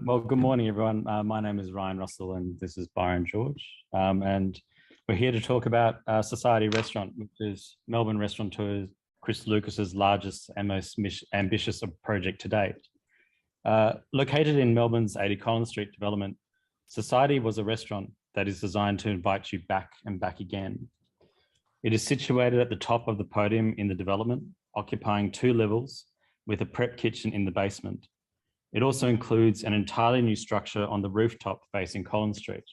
Well, good morning, everyone. My name is Ryan Russell, and this is Byron-George. And we're here to talk about Society Restaurant, which is Melbourne restaurateur Chris Lucas's largest and most ambitious project to date. Located in Melbourne's 80 Collins Street development, Society was a restaurant that is designed to invite you back and back again. It is situated at the top of the podium in the development, occupying 2 levels with a prep kitchen in the basement. It also includes an entirely new structure on the rooftop facing Collins Street.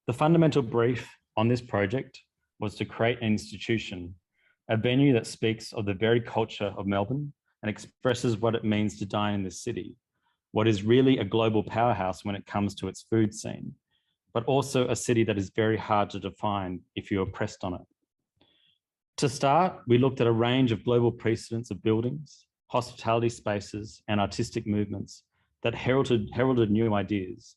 The fundamental brief on this project was to create an institution, a venue that speaks of the very culture of Melbourne and expresses what it means to dine in this city, what is really a global powerhouse when it comes to its food scene, but also a city that is very hard to define if you are pressed on it. To start, we looked at a range of global precedents of buildings, hospitality spaces, and artistic movements that heralded new ideas,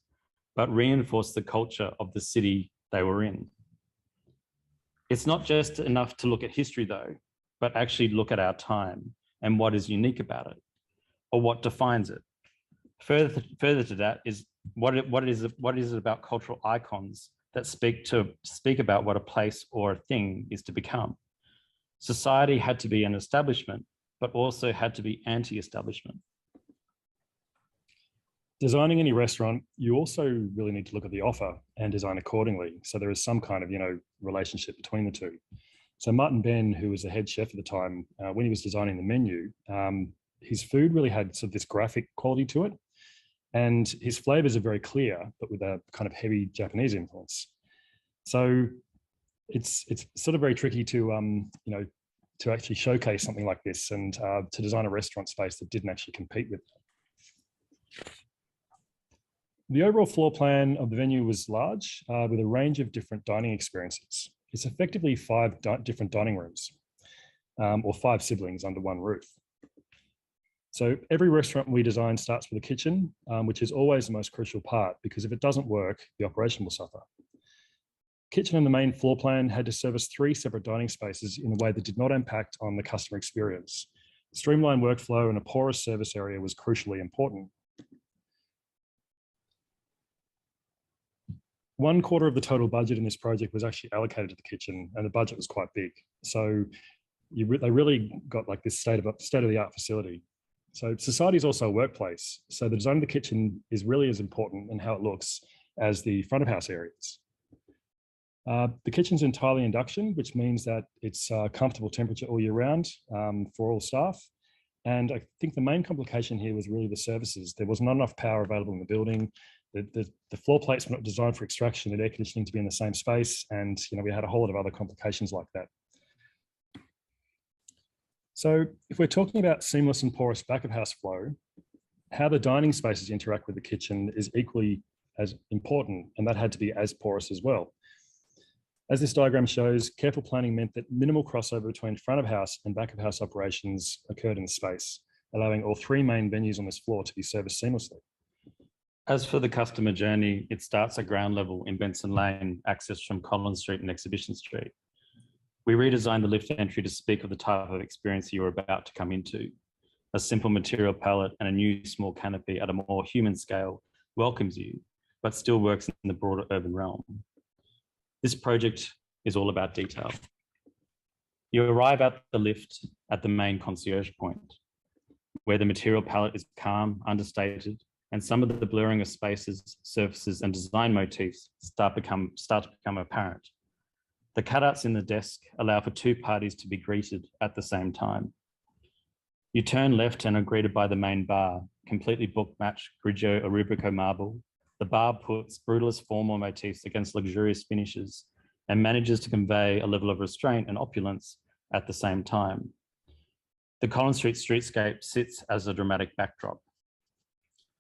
but reinforced the culture of the city they were in. It's not just enough to look at history though, but actually look at our time and what is unique about it, or what defines it. Further to that is what is it about cultural icons that speak about what a place or a thing is to become. Society had to be an establishment, but also had to be anti-establishment. Designing any restaurant, you also really need to look at the offer and design accordingly. So there is some kind of, relationship between the two. So Martin Ben, who was the head chef at the time, when he was designing the menu, his food really had sort of this graphic quality to it. And his flavors are very clear, but with a kind of heavy Japanese influence. So it's sort of very tricky to, to actually showcase something like this and to design a restaurant space that didn't actually compete with it. The overall floor plan of the venue was large with a range of different dining experiences. It's effectively 5 different dining rooms or 5 siblings under one roof. So every restaurant we design starts with a kitchen, which is always the most crucial part because if it doesn't work, the operation will suffer. Kitchen and the main floor plan had to service 3 separate dining spaces in a way that did not impact on the customer experience. Streamlined workflow and a porous service area was crucially important. 1/4 of the total budget in this project was actually allocated to the kitchen, and the budget was quite big. So they really got like this state-of-the-art facility. So Society is also a workplace. So the design of the kitchen is really as important in how it looks as the front of house areas. The kitchen's entirely induction, which means that it's comfortable temperature all year round for all staff. And I think the main complication here was really the services. There was not enough power available in the building. The floor plates were not designed for extraction and air conditioning to be in the same space. And we had a whole lot of other complications like that. So if we're talking about seamless and porous back of house flow, how the dining spaces interact with the kitchen is equally as important, and that had to be as porous as well. As this diagram shows, careful planning meant that minimal crossover between front of house and back of house operations occurred in the space, allowing all 3 main venues on this floor to be serviced seamlessly. As for the customer journey, it starts at ground level in Benson Lane, accessed from Collins Street and Exhibition Street. We redesigned the lift entry to speak of the type of experience you're about to come into. A simple material palette and a new small canopy at a more human scale welcomes you, but still works in the broader urban realm. This project is all about detail. You arrive at the lift at the main concierge point, where the material palette is calm, understated, and some of the blurring of spaces, surfaces, and design motifs start to become apparent. The cutouts in the desk allow for 2 parties to be greeted at the same time. You turn left and are greeted by the main bar, completely book-matched Grigio or Rubrico marble. The bar puts brutalist formal motifs against luxurious finishes and manages to convey a level of restraint and opulence at the same time. The Collins Street streetscape sits as a dramatic backdrop.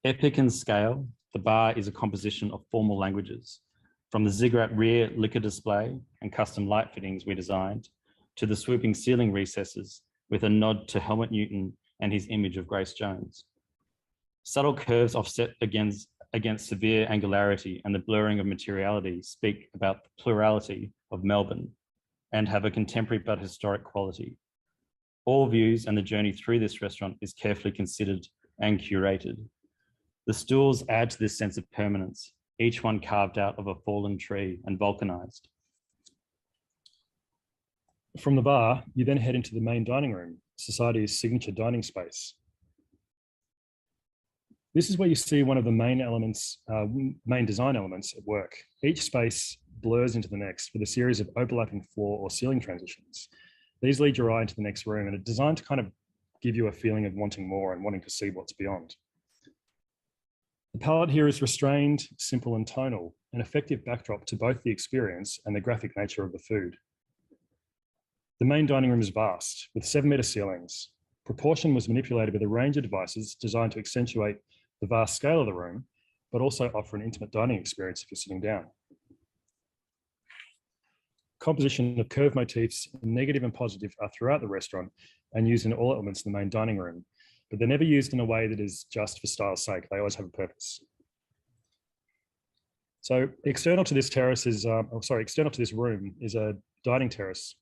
Epic in scale, the bar is a composition of formal languages, from the ziggurat rear liquor display and custom light fittings we designed, to the swooping ceiling recesses with a nod to Helmut Newton and his image of Grace Jones. Subtle curves offset against severe angularity and the blurring of materiality speak about the plurality of Melbourne and have a contemporary but historic quality. All views and the journey through this restaurant is carefully considered and curated. The stools add to this sense of permanence, each one carved out of a fallen tree and vulcanized. From the bar, you then head into the main dining room, society's signature dining space. This is where you see one of the main elements, main design elements at work. Each space blurs into the next with a series of overlapping floor or ceiling transitions. These lead your eye into the next room and are designed to kind of give you a feeling of wanting more and wanting to see what's beyond. The palette here is restrained, simple and tonal, an effective backdrop to both the experience and the graphic nature of the food. The main dining room is vast, with 7-metre ceilings. Proportion was manipulated with a range of devices designed to accentuate the vast scale of the room, but also offer an intimate dining experience if you're sitting down. Composition of curved motifs, negative and positive, are throughout the restaurant and used in all elements in the main dining room, but they're never used in a way that is just for style's sake. They always have a purpose. So external to this terrace is, external to this room is a dining terrace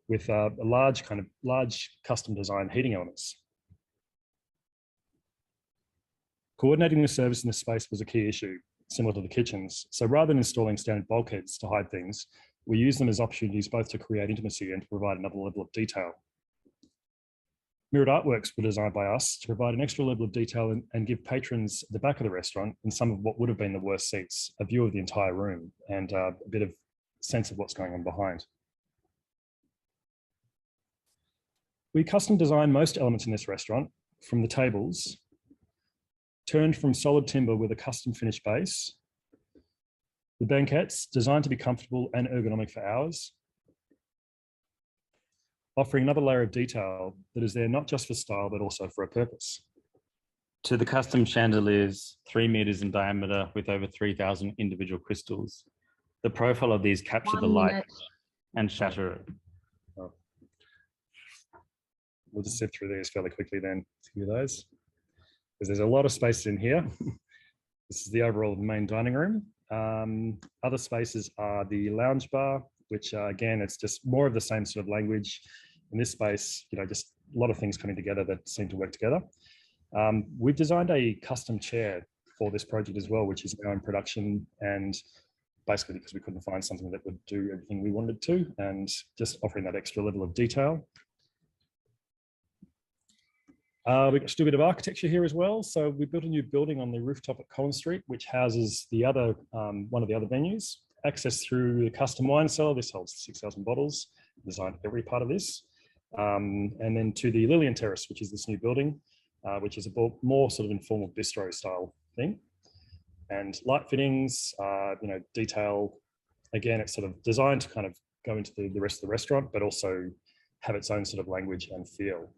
with a large custom design heating elements. Coordinating the service in this space was a key issue, similar to the kitchens. So rather than installing standard bulkheads to hide things, we use them as opportunities both to create intimacy and to provide another level of detail. Mirrored artworks were designed by us to provide an extra level of detail and give patrons at the back of the restaurant, in some of what would have been the worst seats, a view of the entire room and a bit of sense of what's going on behind. We custom designed most elements in this restaurant, from the tables, turned from solid timber with a custom finished base, the banquettes designed to be comfortable and ergonomic for hours, offering another layer of detail that is there not just for style, but also for a purpose. To the custom chandeliers, 3 meters in diameter with over 3,000 individual crystals. The profile of these capture the light and shatter it. Oh. We'll just sift through these fairly quickly then, a few of those, because there's a lot of space in here. This is the overall main dining room. Other spaces are the lounge bar, which again, it's just more of the same sort of language. In this space, just a lot of things coming together that seem to work together. We've designed a custom chair for this project as well, which is now in production, and basically because we couldn't find something that would do everything we wanted to, and just offering that extra level of detail. We've got a bit of architecture here as well. So we built a new building on the rooftop at Collins Street, which houses the other one of the other venues. Access through the custom wine cellar. This holds 6,000 bottles. Designed every part of this. And then to the Lillian Terrace, which is this new building, which is a more sort of informal bistro style thing. And light fittings, detail. Again, it's sort of designed to kind of go into the rest of the restaurant, but also have its own sort of language and feel.